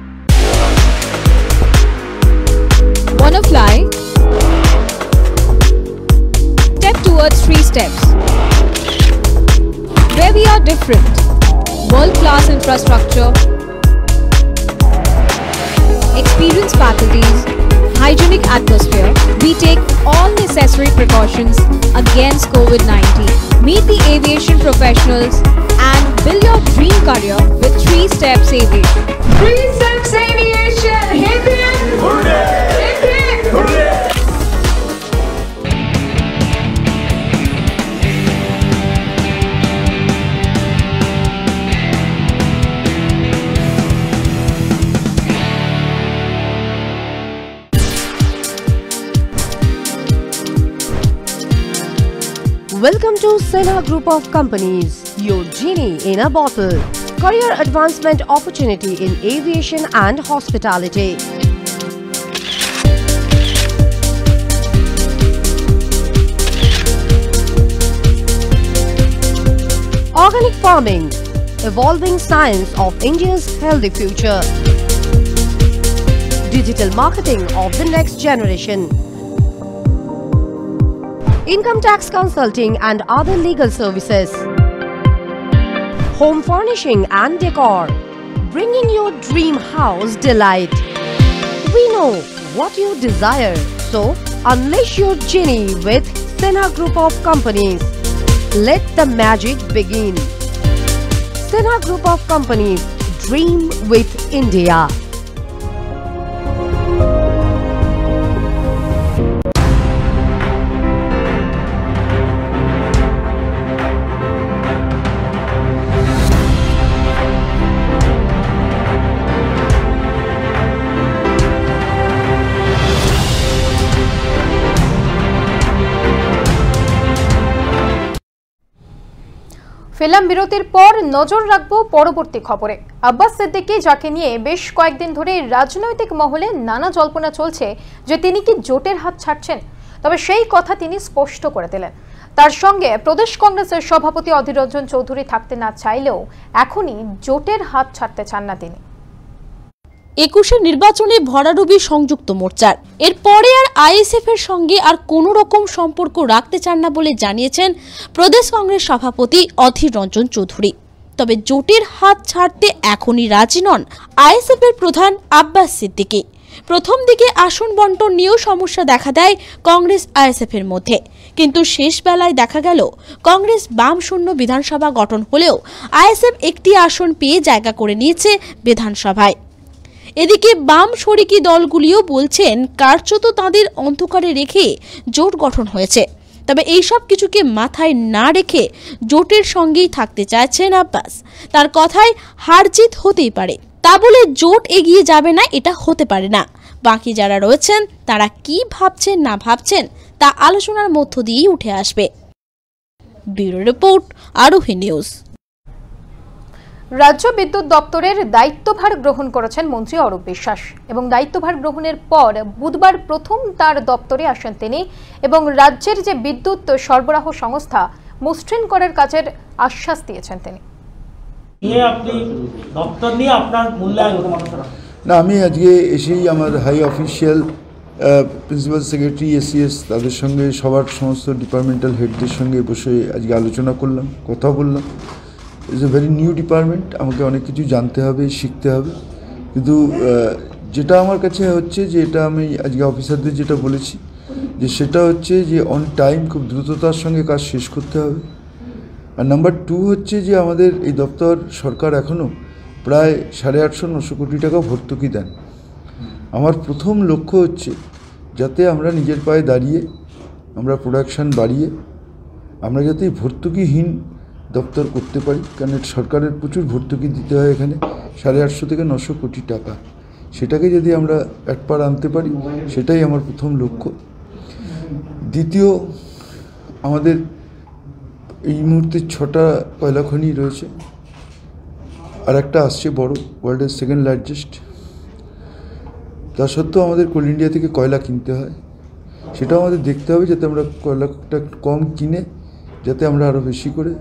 Wanna fly? Step towards 3 steps. Where we are different. World-class infrastructure, experienced faculties, hygienic atmosphere. We take all necessary precautions against COVID-19. Meet the aviation professionals and build your dream career with 3 Steps Aviation. 3 Steps Aviation! Hip hip! Hooray! Hip hip! Hooray! Welcome to Senha Group of Companies, your genie in a bottle. Career advancement opportunity in aviation and hospitality. Organic farming, evolving science of India's healthy future. Digital marketing of the next generation. Income tax consulting and other legal services. Home furnishing and decor. Bringing your dream house delight. We know what you desire, so unleash your genie with Senha Group of Companies. Let the magic begin. Senha Group of Companies. Dream with India. Film বিরতির পর নজর রাখবো পরবর্তী খবরে। আব্বাস সিদ্দিকী, যাকে নিয়ে বেশ কয়েকদিন ধরে রাজনৈতিক মহলে নানা জল্পনা চলছে যে তিনি কি জোটের হাত ছাড়ছেন, তবে সেই কথা তিনি স্পষ্ট করে দিলেন। তার সঙ্গে প্রদেশ কংগ্রেসের সভাপতি অধীর রঞ্জন চৌধুরী থাকতে না চাইলেও এখনই জোটের হাত ছাড়তে চান না তিনি। 21 নির্বাচনে ভরাডুবি সংযুক্ত মোর্চার, এরপরে আর আইএসএফ এর সঙ্গে আর কোনো রকম সম্পর্ক রাখতে চান না বলে জানিয়েছেন প্রদেশ কংগ্রেস সভাপতি অধীর রঞ্জন চৌধুরী। তবে জোটের হাত ছাড়তে এখনই রাজি নন আইএসএফ এর প্রধান আব্বাস সিদ্দিকী। প্রথম দিকে আসন বন্টন নিয়েও সমস্যা দেখা দেয় কংগ্রেস আইএসএফ এর মধ্যে, কিন্তু শেষ বেলায় দেখা গেল কংগ্রেস বাম শূন্য বিধানসভা গঠন হলেও আইএসএফ একটি আসন পেয়ে জায়গা করে নিয়েছে বিধানসভায়। এদিকে বাম শরিকি দলগুলিও বলছেন কার্যত তাদের অন্ধকারে রেখে জোট গঠন হয়েছে। তবে এইসব কিছুকে মাথায় না রেখে জোটের সঙ্গেই থাকতে চাইছেন আব্বাস। তার কথায় হারজিত হতেই পারে, তা বলে জোট এগিয়ে যাবে না এটা হতে পারে না। বাকি যারা রয়েছেন তারা কি ভাবছেন না ভাবছেন তা আলোচনার মধ্য দিয়েই উঠে আসবে। ব্যুরো রিপোর্ট, আরোহী নিউজ। রাজ্য বিদ্যুৎ দপ্তরের দায়িত্বভার গ্রহণ করেছেন মন্ত্রী অরূপ বিশ্বাস এবং দায়িত্বভার গ্রহণের পর বুধবার প্রথম তার দপ্তরে আসেন তিনি এবং রাজ্যের যে বিদ্যুৎ সরবরাহ সংস্থা মসৃণ করার কাজের আশ্বাস দিয়েছেন তিনি। না, আমি আজকে এসেই আমার high official principal secretary ACS তাদের সঙ্গে সবার সমস্ত ডিপার্টমেন্টাল হেডদের সঙ্গে বসে আজকে আলোচনা করলাম, কথা বললাম। It's a very new department, আমাকে অনেক কিছু জানতে হবে, শিখতে হবে। কিন্তু যেটা আমার কাছে হচ্ছে যে এটা আমি আজকে অফিসারদের যেটা বলেছি যে সেটা হচ্ছে যে অন টাইম খুব দ্রুততার সঙ্গে কাজ শেষ করতে হবে। আর নাম্বার 2 হচ্ছে যে আমাদের এই দপ্তর সরকার এখনও প্রায় 850-900 কোটি টাকা ভর্তুকি দেন। আমার প্রথম লক্ষ্য হচ্ছে যাতে আমরা নিজের পায়ে দাঁড়িয়ে আমরা প্রোডাকশান বাড়িয়ে আমরা যাতে ভর্তুকিহীন দপ্তর করতে পারি, কারণ সরকারের প্রচুর ভর্তুকি দিতে হয় এখানে, 850 থেকে 900 কোটি টাকা। সেটাকে যদি আমরা এক পার আনতে পারি, সেটাই আমার প্রথম লক্ষ্য। দ্বিতীয়, আমাদের এই মুহূর্তে 6টা কয়লা খনি রয়েছে, আর একটা আসছে বড়, ওয়ার্ল্ডের সেকেন্ড লার্জেস্ট। তা সত্ত্বেও আমাদের কোল ইন্ডিয়া থেকে কয়লা কিনতে হয়, সেটাও আমাদের দেখতে হবে যাতে আমরা কয়লাটা কম কিনে যাতে আমরা আরও বেশি করে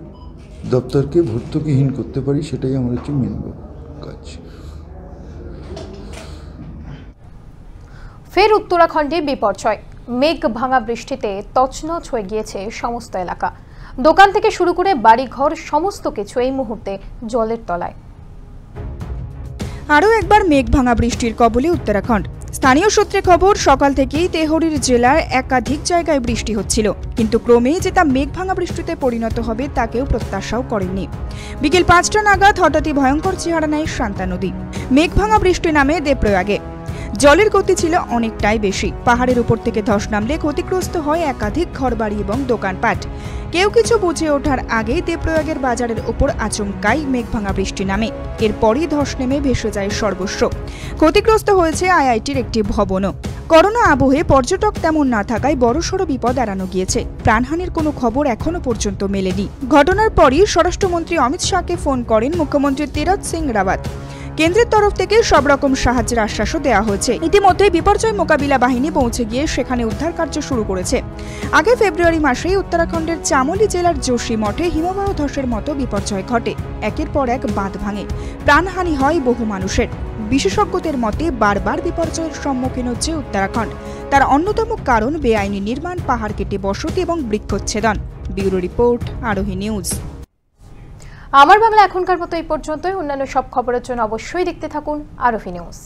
দপ্তরকে ভর্তুকিহীন করতে পারি, সেটাই আমার হচ্ছে মেন কাজ। ফের উত্তরাখণ্ডে বিপর্যয়, মেঘ ভাঙা বৃষ্টিতে তছনছ হয়ে গিয়েছে সমস্ত এলাকা। দোকান থেকে শুরু করে বাড়িঘর সমস্ত কিছু এই মুহূর্তে জলের তলায়। আরও একবার মেঘ ভাঙা বৃষ্টির কবলে উত্তরাখণ্ড। স্থানীয় সূত্রে খবর, সকাল থেকেই তেহরির জেলার একাধিক জায়গায় বৃষ্টি হচ্ছিল, কিন্তু ক্রমেই যে তা মেঘ ভাঙা বৃষ্টিতে পরিণত হবে তা কেউ প্রত্যাশাও করেননি। বিকেল 5টা নাগাদ হঠাৎই ভয়ঙ্কর চেহারা নেয় শান্তা নদী। মেঘ ভাঙা বৃষ্টি নামে দেবপ্রয়াগে। জলের গতি ছিল অনেকটাই বেশি। পাহাড়ের উপর থেকে ধস নামলে ক্ষতিগ্রস্ত হয় একাধিক ঘরবাড়ি এবং দোকানপাট। কেউ কিছু বুঝে ওঠার আগেই দেবপ্রয়াগের বাজারের ওপর আচমকাই মেঘভাঙা বৃষ্টি নামে। এরপরই ধস নেমে ভেসে যায় সর্বস্ব। ক্ষতিগ্রস্ত হয়েছে আইআইটির একটি ভবনও। করোনা আবহে পর্যটক তেমন না থাকায় বড়সড় বিপদ এড়ানো গিয়েছে। প্রাণহানির কোনো খবর এখনো পর্যন্ত মেলেনি। ঘটনার পরই স্বরাষ্ট্রমন্ত্রী অমিত শাহকে ফোন করেন মুখ্যমন্ত্রী তীরথ সিং রাওয়াত। কেন্দ্রের তরফ থেকে সব রকম সাহায্যের আশ্বাসও দেওয়া হয়েছে। ইতিমধ্যে বিপর্যয় মোকাবিলা বাহিনী পৌঁছে গিয়ে সেখানে উদ্ধার কার্য শুরু করেছে। আগে ফেব্রুয়ারি মাসেই উত্তরাখণ্ডের চামোলি জেলার যোশী মঠে হিমবাহ ধসের মতো বিপর্যয় ঘটে। একের পর এক বাঁধ ভাঙে, প্রাণহানি হয় বহু মানুষের। বিশেষজ্ঞদের মতে বারবার বিপর্যয়ের সম্মুখীন হচ্ছে উত্তরাখণ্ড। তার অন্যতম কারণ বেআইনি নির্মাণ, পাহাড় কেটে বসতি এবং বৃক্ষচ্ছেদন। ব্যুরো রিপোর্ট, আরোহী নিউজ। আমার বাংলা এখনকার মতো এই পর্যন্তই। অন্যান্য সব খবরের জন্য অবশ্যই দেখতে থাকুন আরোহী নিউজ।